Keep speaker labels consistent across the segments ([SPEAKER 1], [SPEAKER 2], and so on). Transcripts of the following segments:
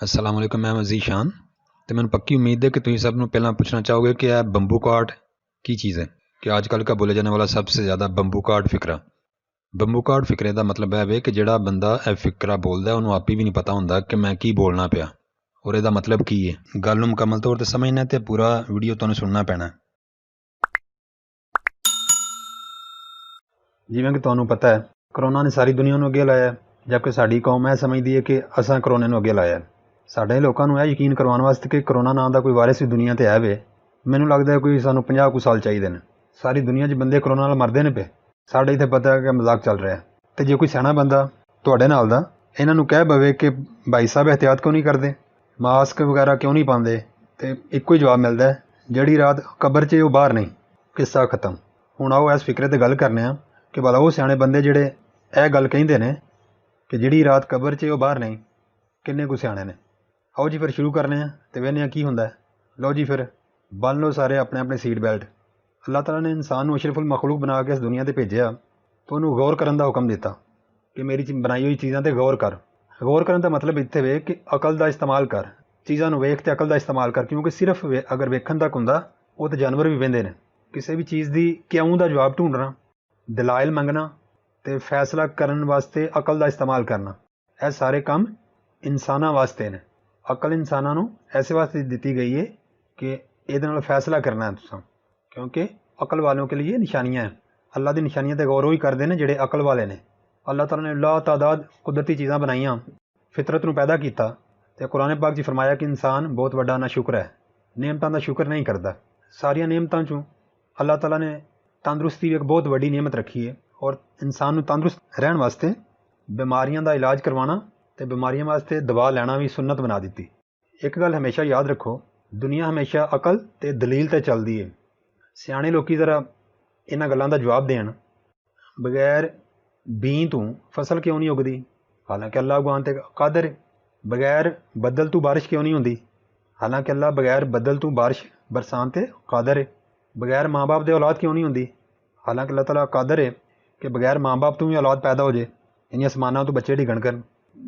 [SPEAKER 1] अस्सलाम वालेकुम, मैं मज़ीद शान। तो मैंने पक्की उम्मीद है कि तुम सब ਨੂੰ ਪਹਿਲਾਂ ਪੁੱਛਣਾ ਚਾਹੋਗੇ ਕਿ ਇਹ ਬੰਬੂ ਕਾਟ ਕੀ ਚੀਜ਼ ਹੈ ਕਿ आजकल का बोले जाने वाला सबसे ज़्यादा ਬੰਬੂ ਕਾਟ ਫਿਕਰਾ। ਬੰਬੂ ਕਾਟ ਫਿਕਰੇ ਦਾ ਮਤਲਬ ਇਹ ਵੇ ਕਿ ਜਿਹੜਾ ਬੰਦਾ ਇਹ ਫਿਕਰਾ ਬੋਲਦਾ ਉਹਨੂੰ ਆਪੇ ਵੀ ਨਹੀਂ ਪਤਾ ਹੁੰਦਾ ਕਿ ਮੈਂ ਕੀ ਬੋਲਣਾ ਪਿਆ ਔਰ ਇਹਦਾ ਮਤਲਬ ਕੀ ਹੈ। ਗੱਲ ਨੂੰ ਮੁਕੰਮਲ ਤੌਰ ਤੇ ਸਮਝਣਾ ਤੇ ਪੂਰਾ ਵੀਡੀਓ ਤੁਹਾਨੂੰ ਸੁਣਨਾ ਪੈਣਾ। ਜਿਵੇਂ ਕਿ ਤੁਹਾਨੂੰ ਪਤਾ ਹੈ ਕਰੋਨਾ ਨੇ ਸਾਰੀ ਦੁਨੀਆ ਨੂੰ ਅੱਗੇ ਲਾਇਆ, ਜਦਕਿ ਸਾਡੀ ਕੌਮ ਇਹ ਸਮਝਦੀ ਹੈ ਕਿ ਅਸਾਂ ਕਰੋਨੇ ਨੂੰ ਅੱਗੇ ਲਾਇਆ। ਸਾਡੇ ਲੋਕਾਂ ਨੂੰ ਇਹ ਯਕੀਨ ਕਰਵਾਉਣ ਵਾਸਤੇ ਕਿ ਕਰੋਨਾ ਨਾਂ ਦਾ ਕੋਈ ਵਾਇਰਸ ਵੀ ਦੁਨੀਆ 'ਤੇ ਹੈ ਵੇ, ਮੈਨੂੰ ਲੱਗਦਾ ਕੋਈ ਸਾਨੂੰ 50 ਕੁ ਸਾਲ ਚਾਹੀਦੇ ਨੇ। ਸਾਰੀ ਦੁਨੀਆ 'ਚ ਬੰਦੇ ਕਰੋਨਾ ਨਾਲ ਮਰਦੇ ਨੇ ਪਏ, ਸਾਡੇ ਇੱਥੇ ਪਤਾ ਹੈ ਕਿ ਮਜ਼ਾਕ ਚੱਲ ਰਿਹਾ। ਅਤੇ ਜੇ ਕੋਈ ਸਿਆਣਾ ਬੰਦਾ ਤੁਹਾਡੇ ਨਾਲ ਦਾ ਇਹਨਾਂ ਨੂੰ ਕਹਿ ਪਵੇ ਕਿ ਭਾਈ ਸਾਹਿਬ ਅਹਿਤਿਆਤ ਕਿਉਂ ਨਹੀਂ ਕਰਦੇ, ਮਾਸਕ ਵਗੈਰਾ ਕਿਉਂ ਨਹੀਂ ਪਾਉਂਦੇ, ਅਤੇ ਇੱਕੋ ਹੀ ਜਵਾਬ ਮਿਲਦਾ ਜਿਹੜੀ ਰਾਤ ਕਬਰ 'ਚ ਉਹ ਬਾਹਰ ਨਹੀਂ। ਕਿੱਸਾ ਖਤਮ। ਹੁਣ ਆਓ ਇਸ ਫਿਕਰੇ 'ਤੇ ਗੱਲ ਕਰਨੇ ਆ ਕਿ ਭਲਾ ਉਹ ਸਿਆਣੇ ਬੰਦੇ ਜਿਹੜੇ ਇਹ ਗੱਲ ਕਹਿੰਦੇ ਨੇ ਕਿ ਜਿਹੜੀ ਰਾਤ ਕਬਰ 'ਚ ਉਹ ਬਾਹਰ ਨਹੀਂ, ਕਿੰਨੇ ਕੁ ਸਿਆਣੇ ਨੇ। ਆਓ ਜੀ ਫਿਰ ਸ਼ੁਰੂ ਕਰਨੇ ਆ ਅਤੇ ਵੇਖਦੇ ਹਾਂ ਕੀ ਹੁੰਦਾ। ਲਓ ਜੀ ਫਿਰ ਬੰਨ੍ਹ ਲਓ ਸਾਰੇ ਆਪਣੇ ਆਪਣੇ ਸੀਟ ਬੈਲਟ। ਅੱਲਾਹ ਤਾਲਾ ਨੇ ਇਨਸਾਨ ਨੂੰ ਅਸ਼ਰਫੁਲ ਮਖਲੂਕ ਬਣਾ ਕੇ ਇਸ ਦੁਨੀਆ 'ਤੇ ਭੇਜਿਆ ਤਾਂ ਉਹਨੂੰ ਗੌਰ ਕਰਨ ਦਾ ਹੁਕਮ ਦਿੱਤਾ ਕਿ ਮੇਰੀ ਬਣਾਈ ਹੋਈ ਚੀਜ਼ਾਂ 'ਤੇ ਗੌਰ ਕਰ। ਗੌਰ ਕਰਨ ਦਾ ਮਤਲਬ ਇੱਥੇ ਵੇ ਕਿ ਅਕਲ ਦਾ ਇਸਤੇਮਾਲ ਕਰ, ਚੀਜ਼ਾਂ ਨੂੰ ਵੇਖ ਤੇ ਅਕਲ ਦਾ ਇਸਤੇਮਾਲ ਕਰ, ਕਿਉਂਕਿ ਸਿਰਫ ਅਗਰ ਵੇਖਣ ਤੱਕ ਹੁੰਦਾ ਉਹ ਤਾਂ ਜਾਨਵਰ ਵੀ ਵਹਿੰਦੇ ਨੇ। ਕਿਸੇ ਵੀ ਚੀਜ਼ ਦੀ ਕਿਉਂ ਦਾ ਜਵਾਬ ਢੂੰਡਣਾ, ਦਲਾਇਲ ਮੰਗਣਾ ਅਤੇ ਫੈਸਲਾ ਕਰਨ ਵਾਸਤੇ ਅਕਲ ਦਾ ਇਸਤੇਮਾਲ ਕਰਨਾ, ਇਹ ਸਾਰੇ ਕੰਮ ਇਨਸਾਨਾਂ ਵਾਸਤੇ ਨੇ। ਅਕਲ ਇਨਸਾਨਾਂ ਨੂੰ ਐਸੇ ਵਾਸਤੇ ਦਿੱਤੀ ਗਈ ਹੈ ਕਿ ਇਹਦੇ ਨਾਲ ਫੈਸਲਾ ਕਰਨਾ ਹੈ ਤੁਸੀਂ, ਕਿਉਂਕਿ ਅਕਲ ਵਾਲਿਆਂ ਕੇ ਲਈ ਨਿਸ਼ਾਨੀਆਂ ਹੈ। ਅੱਲਾ ਦੀ ਨਿਸ਼ਾਨੀਆਂ 'ਤੇ ਗੌਰ ਉਹੀ ਕਰਦੇ ਨੇ ਜਿਹੜੇ ਅਕਲ ਵਾਲੇ ਨੇ। ਅੱਲਾਹ ਤਾਲਾ ਨੇ ਲਾ ਤਾਦਾਦ ਕੁਦਰਤੀ ਚੀਜ਼ਾਂ ਬਣਾਈਆਂ, ਫਿਤਰਤ ਨੂੰ ਪੈਦਾ ਕੀਤਾ, ਅਤੇ ਕੁਰਾਨ ਪਾਕ 'ਚ ਫਰਮਾਇਆ ਕਿ ਇਨਸਾਨ ਬਹੁਤ ਵੱਡਾ ਨਾਸ਼ੁਕਰ ਹੈ, ਨਿਯਮਤਾਂ ਦਾ ਸ਼ੁਕਰ ਨਹੀਂ ਕਰਦਾ। ਸਾਰੀਆਂ ਨਿਯਮਤਾਂ 'ਚੋਂ ਅੱਲਾਹ ਤਾਲਾ ਨੇ ਤੰਦਰੁਸਤੀ ਇੱਕ ਬਹੁਤ ਵੱਡੀ ਨਿਯਮਤ ਰੱਖੀ ਹੈ, ਔਰ ਇਨਸਾਨ ਨੂੰ ਤੰਦਰੁਸਤ ਰਹਿਣ ਵਾਸਤੇ ਬਿਮਾਰੀਆਂ ਦਾ ਇਲਾਜ ਕਰਵਾਉਣਾ ਅਤੇ ਬਿਮਾਰੀਆਂ ਵਾਸਤੇ ਦਵਾ ਲੈਣਾ ਵੀ ਸੁਨਨਤ ਬਣਾ ਦਿੱਤੀ। ਇੱਕ ਗੱਲ ਹਮੇਸ਼ਾ ਯਾਦ ਰੱਖੋ, ਦੁਨੀਆ ਹਮੇਸ਼ਾ ਅਕਲ ਅਤੇ ਦਲੀਲ 'ਤੇ ਚੱਲਦੀ ਹੈ। ਸਿਆਣੇ ਲੋਕ ਜ਼ਰਾ ਇਹਨਾਂ ਗੱਲਾਂ ਦਾ ਜਵਾਬ ਦੇਣ। ਬਗੈਰ ਬੀਂ ਤੋਂ ਫਸਲ ਕਿਉਂ ਨਹੀਂ ਉੱਗਦੀ, ਹਾਲਾਂਕਿ ਅੱਲਾਹ ਉਗਾਉਣ 'ਤੇ ਕਾਦਰ ਹੈ। ਬਗੈਰ ਬੱਦਲ ਤੋਂ ਬਾਰਿਸ਼ ਕਿਉਂ ਨਹੀਂ ਹੁੰਦੀ, ਹਾਲਾਂਕਿ ਅੱਲਾਹ ਬਗੈਰ ਬੱਦਲ ਤੋਂ ਬਾਰਿਸ਼ ਬਰਸਾਉਣ 'ਤੇ ਕਾਦਰ ਹੈ। ਬਗੈਰ ਮਾਂ ਬਾਪ ਦੇ ਔਲਾਦ ਕਿਉਂ ਨਹੀਂ ਹੁੰਦੀ, ਹਾਲਾਂਕਿ ਅੱਲਾਹ ਤਾਲਾ ਕਾਦਰ ਹੈ ਕਿ ਬਗੈਰ ਮਾਂ ਬਾਪ ਤੋਂ ਵੀ ਔਲਾਦ ਪੈਦਾ ਹੋ ਜਾਏ, ਇੰਨੀਆਂ ਅਸਮਾਨਾਂ ਤੋਂ ਬੱਚੇ ਡਿੱਗਣ ਕਰਨ।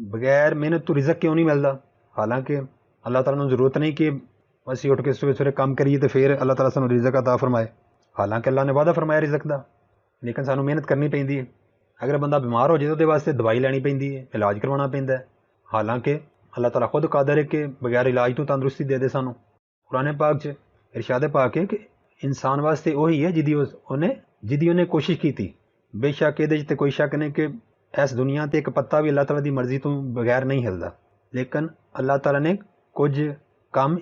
[SPEAKER 1] ਬਗੈਰ ਮਿਹਨਤ ਤੋਂ ਰਿਜ਼ਕ ਕਿਉਂ ਨਹੀਂ ਮਿਲਦਾ, ਹਾਲਾਂਕਿ ਅੱਲਾਹ ਤਾਲਾ ਨੂੰ ਜ਼ਰੂਰਤ ਨਹੀਂ ਕਿ ਅਸੀਂ ਉੱਠ ਕੇ ਸਵੇਰੇ ਸਵੇਰੇ ਕੰਮ ਕਰੀਏ ਅਤੇ ਫਿਰ ਅੱਲਾਹ ਤਾਲਾ ਸਾਨੂੰ ਰਿਜ਼ਕ ਅਤਾ ਫਰਮਾਏ, ਹਾਲਾਂਕਿ ਅੱਲਾਹ ਨੇ ਵਾਅਦਾ ਫਰਮਾਇਆ ਰਿਜ਼ਕ ਦਾ, ਲੇਕਿਨ ਸਾਨੂੰ ਮਿਹਨਤ ਕਰਨੀ ਪੈਂਦੀ ਹੈ। ਅਗਰ ਬੰਦਾ ਬਿਮਾਰ ਹੋ ਜਾਏ ਤਾਂ ਉਹਦੇ ਵਾਸਤੇ ਦਵਾਈ ਲੈਣੀ ਪੈਂਦੀ ਹੈ, ਇਲਾਜ ਕਰਵਾਉਣਾ ਪੈਂਦਾ ਹੈ, ਹਾਲਾਂਕਿ ਅੱਲਾਹ ਤਾਲਾ ਖੁਦ ਕਾਦਰ ਹੈ ਕਿ ਬਗੈਰ ਇਲਾਜ ਤੋਂ ਤੰਦਰੁਸਤੀ ਦੇ ਦੇ ਸਾਨੂੰ। ਕੁਰਾਨ ਪਾਕ 'ਚ ਇਰਸ਼ਾਦ ਪਾਕ ਹੈ ਕਿ ਇਨਸਾਨ ਵਾਸਤੇ ਉਹੀ ਹੈ ਜਿਹਦੀ ਉਹਨੇ ਕੋਸ਼ਿਸ਼ ਕੀਤੀ। ਬੇਸ਼ੱਕ ਇਹਦੇ 'ਚ ਤਾਂ ਕੋਈ ਸ਼ੱਕ ਨਹੀਂ ਕਿ ਇਸ ਦੁਨੀਆ 'ਤੇ ਇੱਕ ਪੱਤਾ ਵੀ ਅੱਲਾਹ ਤਾਲਾ ਦੀ ਮਰਜ਼ੀ ਤੋਂ ਬਗੈਰ ਨਹੀਂ ਹਿਲਦਾ, ਲੇਕਿਨ ਅੱਲਾਹ ਤਾਲਾ ਨੇ ਕੁਝ ਕੰਮ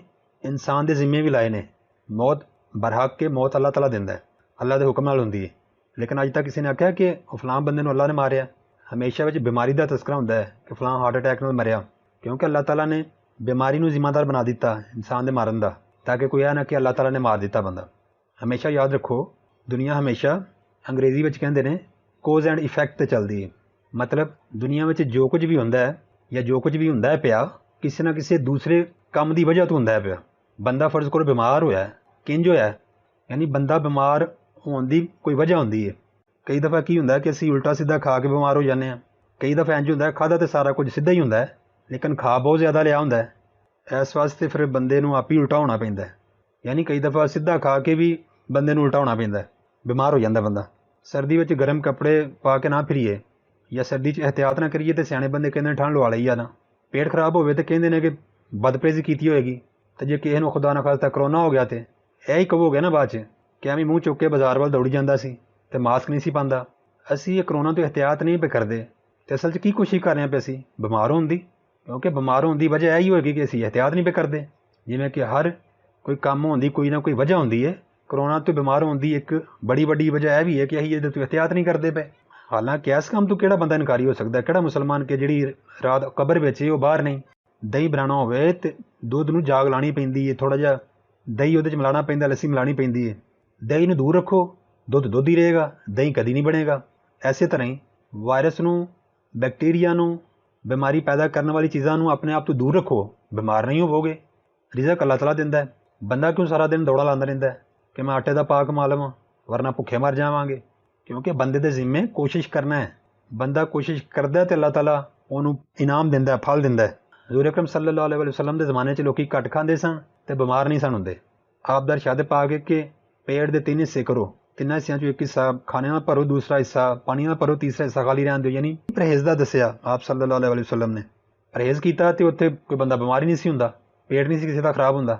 [SPEAKER 1] ਇਨਸਾਨ ਦੇ ਜ਼ਿੰਮੇ ਵੀ ਲਾਏ ਨੇ। ਮੌਤ ਬਰਹੱਕ ਕੇ ਮੌਤ ਅੱਲਾਹ ਤਾਲਾ ਦਿੰਦਾ ਹੈ, ਅੱਲਾਹ ਦੇ ਹੁਕਮ ਨਾਲ ਹੁੰਦੀ ਹੈ, ਲੇਕਿਨ ਅੱਜ ਤੱਕ ਕਿਸੇ ਨੇ ਆਖਿਆ ਕਿ ਫਲਾਂ ਬੰਦੇ ਨੂੰ ਅੱਲਾਹ ਨੇ ਮਾਰਿਆ। ਹਮੇਸ਼ਾ ਵਿੱਚ ਬਿਮਾਰੀ ਦਾ ਤਸਕਰਾ ਹੁੰਦਾ ਹੈ ਕਿ ਫਲਾਂ ਹਾਰਟ ਅਟੈਕ ਨਾਲ ਮਰਿਆ, ਕਿਉਂਕਿ ਅੱਲਾਹ ਤਾਲਾ ਨੇ ਬਿਮਾਰੀ ਨੂੰ ਜ਼ਿੰਮੇਦਾਰ ਬਣਾ ਦਿੱਤਾ ਇਨਸਾਨ ਦੇ ਮਾਰਨ ਦਾ, ਤਾਂ ਕਿ ਕੋਈ ਇਹ ਨਾ ਕਿ ਅੱਲਾਹ ਤਾਲਾ ਨੇ ਮਾਰ ਦਿੱਤਾ ਬੰਦਾ। ਹਮੇਸ਼ਾ ਯਾਦ ਰੱਖੋ, ਦੁਨੀਆ ਹਮੇਸ਼ਾ ਅੰਗਰੇਜ਼ੀ ਵਿੱਚ ਕਹਿੰਦੇ ਨੇ ਕੋਜ਼ ਐਂਡ ਇਫੈਕਟ 'ਤੇ ਚੱਲਦੀ ਹੈ। ਮਤਲਬ ਦੁਨੀਆ ਵਿੱਚ ਜੋ ਕੁਝ ਵੀ ਹੁੰਦਾ ਹੈ ਜਾਂ ਜੋ ਕੁਝ ਵੀ ਹੁੰਦਾ ਹੈ ਪਿਆ, ਕਿਸੇ ਨਾ ਕਿਸੇ ਦੂਸਰੇ ਕੰਮ ਦੀ ਵਜ੍ਹਾ ਤੋਂ ਹੁੰਦਾ ਹੈ ਪਿਆ। ਬੰਦਾ ਫਰਜ਼ ਕਰੋ ਬਿਮਾਰ ਹੋਇਆ, ਕਿੰਝ ਹੋਇਆ, ਯਾਨੀ ਬੰਦਾ ਬਿਮਾਰ ਹੋਣ ਦੀ ਕੋਈ ਵਜ੍ਹਾ ਹੁੰਦੀ ਹੈ। ਕਈ ਦਫਾ ਕੀ ਹੁੰਦਾ ਕਿ ਅਸੀਂ ਉਲਟਾ ਸਿੱਧਾ ਖਾ ਕੇ ਬਿਮਾਰ ਹੋ ਜਾਂਦੇ ਹਾਂ, ਕਈ ਦਫਾ ਇੰਝ ਹੁੰਦਾ ਖਾਧਾ ਤਾਂ ਸਾਰਾ ਕੁਝ ਸਿੱਧਾ ਹੀ ਹੁੰਦਾ ਹੈ, ਲੇਕਿਨ ਖਾ ਬਹੁਤ ਜ਼ਿਆਦਾ ਲਿਆ ਹੁੰਦਾ ਹੈ। ਇਸ ਵਾਸਤੇ ਫਿਰ ਬੰਦੇ ਨੂੰ ਆਪ ਹੀ ਉਲਟਾ ਹੋਣਾ ਪੈਂਦਾ ਹੈ, ਯਾਨੀ ਕਈ ਦਫਾ ਸਿੱਧਾ ਖਾ ਕੇ ਵੀ ਬੰਦੇ ਨੂੰ ਉਲਟਾ ਹੋਣਾ ਪੈਂਦਾ, ਬਿਮਾਰ ਹੋ ਜਾਂਦਾ ਬੰਦਾ। ਸਰਦੀ ਵਿੱਚ ਗਰਮ ਕੱਪੜੇ ਪਾ ਕੇ ਨਾ ਫਿਰੀਏ ਜਾਂ ਸਰਦੀ 'ਚ ਅਹਿਤਿਆਤ ਨਾ ਕਰੀਏ, ਅਤੇ ਸਿਆਣੇ ਬੰਦੇ ਕਹਿੰਦੇ ਨੇ ਠੰਡ ਲਵਾ ਲਈ ਆ ਨਾ। ਪੇਟ ਖਰਾਬ ਹੋਵੇ ਤਾਂ ਕਹਿੰਦੇ ਨੇ ਕਿ ਬਦਪਰਹੇਜ਼ੀ ਕੀਤੀ ਹੋਏਗੀ, ਅਤੇ ਜੇ ਕਿਸੇ ਨੂੰ ਖੁਦਾ ਨਾ ਖਾਸਤਾ ਕਰੋਨਾ ਹੋ ਗਿਆ ਤਾਂ ਇਹ ਹੀ ਕਹੋਗੇ ਨਾ ਬਾਅਦ 'ਚ ਕਿ ਐਵੇਂ ਮੂੰਹ ਚੁੱਕ ਕੇ ਬਾਜ਼ਾਰ ਵੱਲ ਦੌੜੀ ਜਾਂਦਾ ਸੀ ਅਤੇ ਮਾਸਕ ਨਹੀਂ ਸੀ ਪਾਉਂਦਾ। ਅਸੀਂ ਇਹ ਕਰੋਨਾ ਤੋਂ ਅਹਿਤਿਆਤ ਨਹੀਂ ਪਏ ਕਰਦੇ, ਅਤੇ ਅਸਲ 'ਚ ਕੀ ਕੋਸ਼ਿਸ਼ ਕਰ ਰਹੇ ਹਾਂ ਪਏ ਅਸੀਂ ਬਿਮਾਰ ਹੋਣ ਦੀ, ਕਿਉਂਕਿ ਬਿਮਾਰ ਹੋਣ ਦੀ ਵਜ੍ਹਾ ਇਹ ਹੀ ਹੋਏਗੀ ਕਿ ਅਸੀਂ ਅਹਿਤਿਆਤ ਨਹੀਂ ਪਏ ਕਰਦੇ। ਜਿਵੇਂ ਕਿ ਹਰ ਕੋਈ ਕੰਮ ਹੋਣ ਦੀ ਕੋਈ ਨਾ ਕੋਈ ਵਜ੍ਹਾ ਹੁੰਦੀ ਹੈ, ਕਰੋਨਾ ਤੋਂ ਬਿਮਾਰ ਹੋਣ ਦੀ ਇੱਕ ਬੜੀ ਵੱਡੀ ਵਜ੍ਹਾ ਇਹ ਵੀ ਹੈ ਕਿ ਅਸੀਂ ਇਹਦੇ ਤੋਂ ਅਹਿਤਿਆਤ ਨਹੀਂ ਕਰਦੇ ਪਏ। ਹਾਲਾਂਕਿ ਇਸ ਕੰਮ ਤੋਂ ਕਿਹੜਾ ਬੰਦਾ ਇਨਕਾਰੀ ਹੋ ਸਕਦਾ, ਕਿਹੜਾ ਮੁਸਲਮਾਨ ਕਿ ਜਿਹੜੀ ਰਾਤ ਕਬਰ ਵਿੱਚ ਉਹ ਬਾਹਰ ਨਹੀਂ। ਦਹੀਂ ਬਣਾਉਣਾ ਹੋਵੇ ਅਤੇ ਦੁੱਧ ਨੂੰ ਜਾਗ ਲਾਉਣੀ ਪੈਂਦੀ ਹੈ, ਥੋੜ੍ਹਾ ਜਿਹਾ ਦਹੀਂ ਉਹਦੇ 'ਚ ਮਿਲਾਉਣਾ ਪੈਂਦਾ, ਲੱਸੀ ਮਿਲਾਉਣੀ ਪੈਂਦੀ ਹੈ। ਦਹੀਂ ਨੂੰ ਦੂਰ ਰੱਖੋ, ਦੁੱਧ ਦੁੱਧ ਹੀ ਰਹੇਗਾ, ਦਹੀਂ ਕਦੀ ਨਹੀਂ ਬਣੇਗਾ। ਇਸੇ ਤਰ੍ਹਾਂ ਹੀ ਵਾਇਰਸ ਨੂੰ, ਬੈਕਟੀਰੀਆ ਨੂੰ, ਬਿਮਾਰੀ ਪੈਦਾ ਕਰਨ ਵਾਲੀ ਚੀਜ਼ਾਂ ਨੂੰ ਆਪਣੇ ਆਪ ਤੋਂ ਦੂਰ ਰੱਖੋ, ਬਿਮਾਰ ਨਹੀਂ ਹੋਵੋਗੇ। ਰਿਜ਼ਕ ਅੱਲਾਹ ਤਾਲਾ ਦਿੰਦਾ ਹੈ, ਬੰਦਾ ਕਿਉਂ ਸਾਰਾ ਦਿਨ ਦੌੜਾ ਲਾਉਂਦਾ ਰਹਿੰਦਾ ਹੈ ਕਿ ਮੈਂ ਆਟੇ ਦਾ ਪਾ ਕਮਾ ਲਵਾਂ ਵਰਨਾ ਭੁੱਖੇ ਮਰ ਜਾਵਾਂਗੇ, ਕਿਉਂਕਿ ਬੰਦੇ ਦੇ ਜ਼ਿੰਮੇ ਕੋਸ਼ਿਸ਼ ਕਰਨਾ ਹੈ। ਬੰਦਾ ਕੋਸ਼ਿਸ਼ ਕਰਦਾ ਅਤੇ ਅੱਲਾਹ ਤਾਲਾ ਉਹਨੂੰ ਇਨਾਮ ਦਿੰਦਾ, ਫਲ ਦਿੰਦਾ। हज़ूर अकरम सल्लल्लाहु अलैहि वसल्लम के ज़माने च लोग घट खाते सन ते बीमार नहीं सन हुंदे। आप दा इरशाद पाक है कि पेट के 3 हिस्से करो, 3 हिस्सों चो एक हिस्सा खाने नाल भरो, दूसरा हिस्सा पानी नाल भरो, तीसरा हिस्सा खाली रहन दो। यानी परहेज़ दा दस्सिया आप सल्लल्लाहु अलैहि वसल्लम ने। परहेज़ कीता ते उत्थे कोई बंदा बीमार ही नहीं सी हुंदा, पेट नहीं सी किसी दा खराब हुंदा।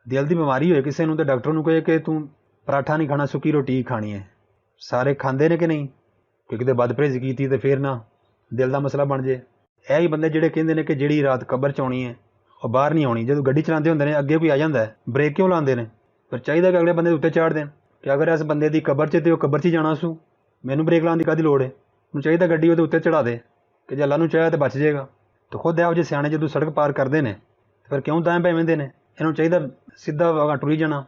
[SPEAKER 1] दिल दी बीमारी होए किसी नूं ते डॉक्टर नूं कहे कि तूं पराठा नहीं खाना, सुक्की रोटी ही खानी है। सारे खांदे ने कि नहीं, कि किते बद परहेज़ी कीती ते फिर ना दिल दा मसला बन जे। ਇਹ ਹੀ ਬੰਦੇ ਜਿਹੜੇ ਕਹਿੰਦੇ ਨੇ ਕਿ ਜਿਹੜੀ ਰਾਤ ਕਬਰ 'ਚ ਆਉਣੀ ਹੈ ਉਹ ਬਾਹਰ ਨਹੀਂ ਆਉਣੀ। ਜਦੋਂ ਗੱਡੀ ਚਲਾਉਂਦੇ ਹੁੰਦੇ ਨੇ ਅੱਗੇ ਕੋਈ ਆ ਜਾਂਦਾ ਹੈ, ਬ੍ਰੇਕ ਕਿਉਂ ਲਾਉਂਦੇ ਨੇ? ਪਰ ਚਾਹੀਦਾ ਕਿ ਅਗਲੇ ਬੰਦੇ ਦੇ ਉੱਤੇ ਚਾੜ ਦੇਣ ਕਿ ਅਗਰ ਇਸ ਬੰਦੇ ਦੀ ਕਬਰ 'ਚ ਤੇ ਉਹ ਕਬਰ 'ਚ ਹੀ ਜਾਣਾ ਸੂ, ਮੈਨੂੰ ਬ੍ਰੇਕ ਲਾਉਣ ਦੀ ਕਾਹਦੀ ਲੋੜ ਹੈ? ਉਹਨੂੰ ਚਾਹੀਦਾ ਗੱਡੀ ਉਹਦੇ ਉੱਤੇ ਚੜਾ ਦੇ ਕਿ ਜੇ ਅੱਲਾ ਨੂੰ ਚਾਹਿਆ ਤਾਂ ਬਚ ਜਾਏਗਾ। ਤੇ ਖੁਦ ਇਹੋ ਜਿਹੇ ਸਿਆਣੇ ਜਦੋਂ ਸੜਕ ਪਾਰ ਕਰਦੇ ਨੇ ਫਿਰ ਕਿਉਂ ਤਾਂ ਪੈਂਦੇ ਨੇ? ਇਹਨਾਂ ਨੂੰ ਚਾਹੀਦਾ ਸਿੱਧਾ ਅਗਾਂਹ ਟੁਰੀ ਜਾਣਾ,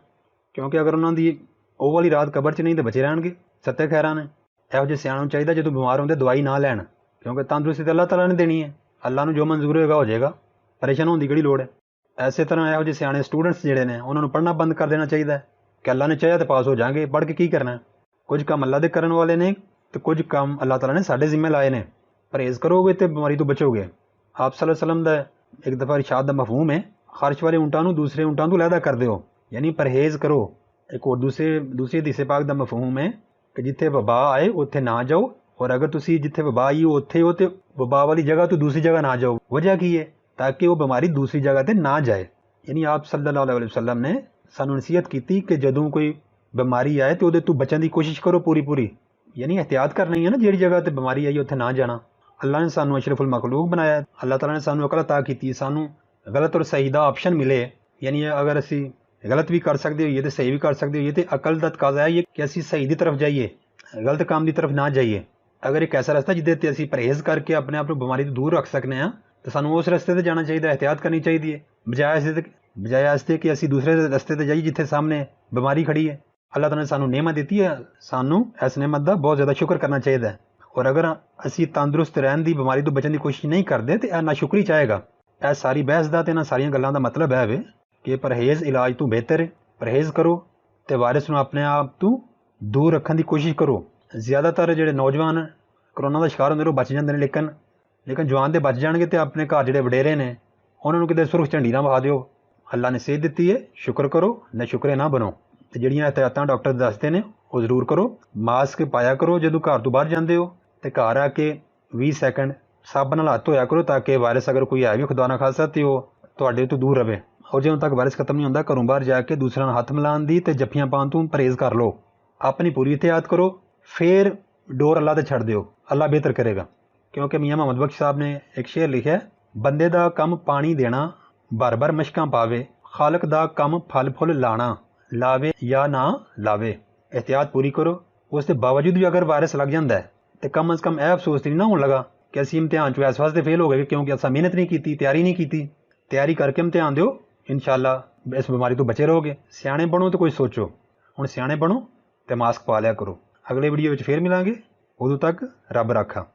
[SPEAKER 1] ਕਿਉਂਕਿ ਅਗਰ ਉਹਨਾਂ ਦੀ ਉਹ ਵਾਲੀ ਰਾਤ ਕਬਰ 'ਚ ਨਹੀਂ ਤਾਂ ਬਚੇ ਰਹਿਣਗੇ ਸੱਤੇ ਖੈਰਾਂ ਨੇ। ਇਹੋ ਜਿਹੇ ਸਿਆਣਿਆਂ ਨੂੰ ਚਾਹੀਦਾ ਜਦੋਂ ਬਿਮਾਰ ਹੁੰਦੇ ਦਵਾਈ ਨਾ ਲੈਣ, ਕਿਉਂਕਿ ਤੰਦਰੁਸਤੀ ਤਾਂ ਅੱਲਾਹ ਤਾਲਾ ਨੇ ਦੇਣੀ ਹੈ। ਅੱਲਾ ਨੂੰ ਜੋ ਮਨਜ਼ੂਰ ਹੋਏਗਾ ਹੋ ਜਾਏਗਾ, ਪਰੇਸ਼ਾਨ ਹੋਣ ਦੀ ਕਿਹੜੀ ਲੋੜ ਹੈ? ਐਸੇ ਤਰ੍ਹਾਂ ਇਹੋ ਜਿਹੇ ਸਿਆਣੇ ਸਟੂਡੈਂਟਸ ਜਿਹੜੇ ਨੇ ਉਹਨਾਂ ਨੂੰ ਪੜ੍ਹਨਾ ਬੰਦ ਕਰ ਦੇਣਾ ਚਾਹੀਦਾ ਹੈ ਕਿ ਅੱਲਾ ਨੇ ਚਾਹਿਆ ਤਾਂ ਪਾਸ ਹੋ ਜਾਵਾਂਗੇ, ਪੜ੍ਹ ਕੇ ਕੀ ਕਰਨਾ? ਕੁਝ ਕੰਮ ਅੱਲਾ ਦੇ ਕਰਨ ਵਾਲੇ ਨੇ ਅਤੇ ਕੁਝ ਕੰਮ ਅੱਲਾਹ ਤਾਲਾ ਨੇ ਸਾਡੇ ਜ਼ਿੰਮੇ ਲਾਏ ਨੇ। ਪਰਹੇਜ਼ ਕਰੋਗੇ ਤੇ ਬਿਮਾਰੀ ਤੋਂ ਬਚੋਗੇ। ਆਪ ਸੱਲੱਲਾਹੁ ਅਲੈहि ਵਸੱਲਮ ਦਾ ਇੱਕ ਦਫਾ ਇਰਸ਼ਾਦ ਦਾ ਮਫਹੂਮ ਹੈ, ਖਰਚ ਵਾਲੇ ਊਂਟਾਂ ਨੂੰ ਦੂਸਰੇ ਊਂਟਾਂ ਤੋਂ ਲਹਿਦਾ ਕਰ ਦਿਓ, ਯਾਨੀ ਪਰਹੇਜ਼ ਕਰੋ। ਇੱਕ ਹੋਰ ਦੂਸਰੇ ਹਦੀਸੇ ਪਾਕ ਦਾ ਮਫਹੂਮ ਹੈ ਕਿ ਜਿੱਥੇ ਵਬਾ ਆਏ ਉੱਥੇ ਨਾ ਜਾਓ, ਔਰ ਅਗਰ ਤੁਸੀਂ ਜਿੱਥੇ ਵਬਾ ਆਈ ਉੱਥੇ ਹੋ ਤੇ ਵਬਾ ਵਾਲੀ ਜਗ੍ਹਾ ਤੋਂ ਦੂਸਰੀ ਜਗ੍ਹਾ ਨਾ ਜਾਓ। ਵਜ੍ਹਾ ਕੀ ਹੈ? ਤਾਂ ਕਿ ਉਹ ਬਿਮਾਰੀ ਦੂਸਰੀ ਜਗ੍ਹਾ 'ਤੇ ਨਾ ਜਾਏ। ਯਾਨੀ ਆਪ ਸੱਲੱਲਾਹੁ ਅਲੈहि ਵਸੱਲਮ ਨੇ ਸਾਨੂੰ ਨਸੀਹਤ ਕੀਤੀ ਕਿ ਜਦੋਂ ਕੋਈ ਬਿਮਾਰੀ ਆਏ ਤਾਂ ਉਹਦੇ ਤੋਂ ਬਚਣ ਦੀ ਕੋਸ਼ਿਸ਼ ਕਰੋ ਪੂਰੀ। ਯਾਨੀ ਅਹਿਤਿਆਤ ਕਰਨੀ ਹੈ ਨਾ, ਜਿਹੜੀ ਜਗ੍ਹਾ 'ਤੇ ਬਿਮਾਰੀ ਆਈ ਉੱਥੇ ਨਾ ਜਾਣਾ। ਅੱਲਾ ਨੇ ਸਾਨੂੰ ਅਸ਼ਰਫੁਲ ਮਖਲੂਕ ਬਣਾਇਆ, ਅੱਲਾਹ ਤਾਲਾ ਨੇ ਸਾਨੂੰ ਅਕਲ ਅਤਾ ਕੀਤੀ, ਸਾਨੂੰ ਗਲਤ ਔਰ ਸਹੀ ਦਾ ਆਪਸ਼ਨ ਮਿਲੇ। ਯਾਨੀ ਅਗਰ ਅਸੀਂ ਗਲਤ ਵੀ ਕਰ ਸਕਦੇ ਹੋਈਏ ਤੇ ਸਹੀ ਵੀ ਕਰ ਸਕਦੇ ਹੋਈਏ ਤੇ ਅਕਲ ਦਾ ਤਕਾਜ਼ਾ ਹੈ ਕਿ ਅਸੀਂ ਸਹੀ ਦੀ ਤਰਫ ਜਾਈਏ, ਗਲਤ ਕੰਮ ਦੀ ਤਰਫ ਨਾ ਜਾਈਏ। ਅਗਰ ਇੱਕ ਐਸਾ ਰਸਤਾ ਜਿਹਦੇ 'ਤੇ ਅਸੀਂ ਪਰਹੇਜ਼ ਕਰਕੇ ਆਪਣੇ ਆਪ ਨੂੰ ਬਿਮਾਰੀ ਤੋਂ ਦੂਰ ਰੱਖ ਸਕਦੇ ਹਾਂ ਤਾਂ ਸਾਨੂੰ ਉਸ ਰਸਤੇ 'ਤੇ ਜਾਣਾ ਚਾਹੀਦਾ, ਅਹਿਤਿਆਤ ਕਰਨੀ ਚਾਹੀਦੀ ਹੈ, ਬਜਾਏ ਇਸ ਦੇ ਕਿ ਅਸੀਂ ਦੂਸਰੇ ਰਸਤੇ 'ਤੇ ਜਾਈਏ ਜਿੱਥੇ ਸਾਹਮਣੇ ਬਿਮਾਰੀ ਖੜੀ ਹੈ। ਅੱਲਾਹ ਤਾਲਾ ਨੇ ਸਾਨੂੰ ਨਿਅਮਤ ਦਿੱਤੀ ਹੈ, ਸਾਨੂੰ ਇਸ ਨਿਅਮਤ ਦਾ ਬਹੁਤ ਜ਼ਿਆਦਾ ਸ਼ੁਕਰ ਕਰਨਾ ਚਾਹੀਦਾ ਹੈ। ਔਰ ਅਗਰ ਅਸੀਂ ਤੰਦਰੁਸਤ ਰਹਿਣ ਦੀ, ਬਿਮਾਰੀ ਤੋਂ ਬਚਣ ਦੀ ਕੋਸ਼ਿਸ਼ ਨਹੀਂ ਕਰਦੇ ਤਾਂ ਇਹ ਨਾਸ਼ੁਕਰੀ ਚਾਹੇਗਾ। ਇਹ ਸਾਰੀ ਬਹਿਸ ਦਾ ਅਤੇ ਇਹਨਾਂ ਸਾਰੀਆਂ ਗੱਲਾਂ ਦਾ ਮਤਲਬ ਹੈ ਵੇ ਕਿ ਪਰਹੇਜ਼ ਇਲਾਜ ਤੋਂ ਬਿਹਤਰ ਹੈ। ਪਰਹੇਜ਼ ਕਰੋ ਅਤੇ ਵਾਇਰਸ ਨੂੰ ਆਪਣੇ ਆਪ ਤੋਂ ਦੂਰ ਰੱਖਣ ਦੀ ਕੋਸ਼ਿਸ਼ ਕਰੋ। ਜ਼ਿਆਦਾਤਰ ਜਿਹੜੇ ਨੌਜਵਾਨ ਕਰੋਨਾ ਦਾ ਸ਼ਿਕਾਰ ਹੁੰਦੇ ਨੇ ਉਹ ਬਚ ਜਾਂਦੇ ਨੇ, ਲੇਕਿਨ ਜਵਾਨ ਦੇ ਬਚ ਜਾਣਗੇ ਅਤੇ ਆਪਣੇ ਘਰ ਜਿਹੜੇ ਵਡੇਰੇ ਨੇ ਉਹਨਾਂ ਨੂੰ ਕਿਤੇ ਸੁਰਖ ਝੰਡੀ ਨਾ ਵਿਖਾ ਦਿਓ। ਅੱਲਾ ਨੇ ਸਿਹਤ ਦਿੱਤੀ ਹੈ, ਸ਼ੁਕਰ ਕਰੋ, ਨਾ ਸ਼ੁਕਰੇ ਨਾ ਬਣੋ। ਅਤੇ ਜਿਹੜੀਆਂ ਅਹਿਤਿਆਤਾਂ ਡਾਕਟਰ ਦੱਸਦੇ ਨੇ ਉਹ ਜ਼ਰੂਰ ਕਰੋ। ਮਾਸਕ ਪਾਇਆ ਕਰੋ ਜਦੋਂ ਘਰ ਤੋਂ ਬਾਹਰ ਜਾਂਦੇ ਹੋ, ਅਤੇ ਘਰ ਆ ਕੇ 20 ਸੈਕਿੰਡ ਸਾਬਣ ਨਾਲ ਹੱਥ ਧੋਇਆ ਕਰੋ ਤਾਂ ਕਿ ਵਾਇਰਸ ਅਗਰ ਕੋਈ ਹੈ ਵੀ ਖੁਦਾ ਨਾ ਖਾਸਾ ਅਤੇ ਉਹ ਤੁਹਾਡੇ ਤੋਂ ਦੂਰ ਰਹੇ। ਔਰ ਜਦੋਂ ਤੱਕ ਵਾਇਰਸ ਖਤਮ ਨਹੀਂ ਹੁੰਦਾ ਘਰੋਂ ਬਾਹਰ ਜਾ ਕੇ ਦੂਸਰਿਆਂ ਨਾਲ ਹੱਥ ਮਿਲਾਉਣ ਦੀ ਅਤੇ ਜੱਫੀਆਂ ਪਾਉਣ ਤੋਂ ਪਰਹੇਜ਼ ਕਰ ਲਓ। ਆਪਣੀ ਪੂਰੀ ਅਹਿਤਿਆਤ ਕਰੋ, ਫਿਰ ਡੋਰ ਅੱਲਾ 'ਤੇ ਛੱਡ ਦਿਓ, ਅੱਲਾ ਬਿਹਤਰ ਕਰੇਗਾ। ਕਿਉਂਕਿ ਮੀਆਂ ਮੁਹੰਮਦ ਬਖਸ਼ ਸਾਹਿਬ ਨੇ ਇੱਕ ਸ਼ੇਰ ਲਿਖਿਆ, ਬੰਦੇ ਦਾ ਕੰਮ ਪਾਣੀ ਦੇਣਾ, ਭਰ ਮਸ਼ਕਾਂ ਪਾਵੇ, ਖਾਲਕ ਦਾ ਕੰਮ ਫਲ ਫੁੱਲ ਲਾਣਾ, ਲਾਵੇ ਜਾਂ ਨਾ ਲਾਵੇ। ਅਹਿਤਿਆਤ ਪੂਰੀ ਕਰੋ। ਉਸ ਦੇ ਬਾਵਜੂਦ ਵੀ ਅਗਰ ਵਾਇਰਸ ਲੱਗ ਜਾਂਦਾ ਹੈ ਤੇ ਕਮ ਅਜ਼ ਕਮ ਇਹ ਅਫਸੋਸ ਨਹੀਂ ਨਾ ਹੋਣ ਲੱਗਾ ਕਿ ਅਸੀਂ ਇਮਤਿਹਾਨ 'ਚ ਇਸ ਵਾਸਤੇ ਫੇਲ ਹੋ ਗਏ ਕਿਉਂਕਿ ਅਸਾਂ ਮਿਹਨਤ ਨਹੀਂ ਕੀਤੀ, ਤਿਆਰੀ ਨਹੀਂ ਕੀਤੀ। ਤਿਆਰੀ ਕਰਕੇ ਇਮਤਿਹਾਨ ਦਿਓ, ਇਨਸ਼ਾਅੱਲਾ ਇਸ ਬਿਮਾਰੀ ਤੋਂ ਬਚੇ ਰਹੋਗੇ। ਸਿਆਣੇ ਬਣੋ ਤੇ ਕੁਝ ਸੋਚੋ। ਹੁਣ ਸਿਆਣੇ ਬਣੋ ਤੇ ਮਾਸਕ ਪਾ ਲਿਆ ਕਰੋ। ਅਗਲੇ ਵੀਡੀਓ ਵਿੱਚ ਫੇਰ ਮਿਲਾਂਗੇ, ਉਦੋਂ ਤੱਕ ਰੱਬ ਰਾਖਾ।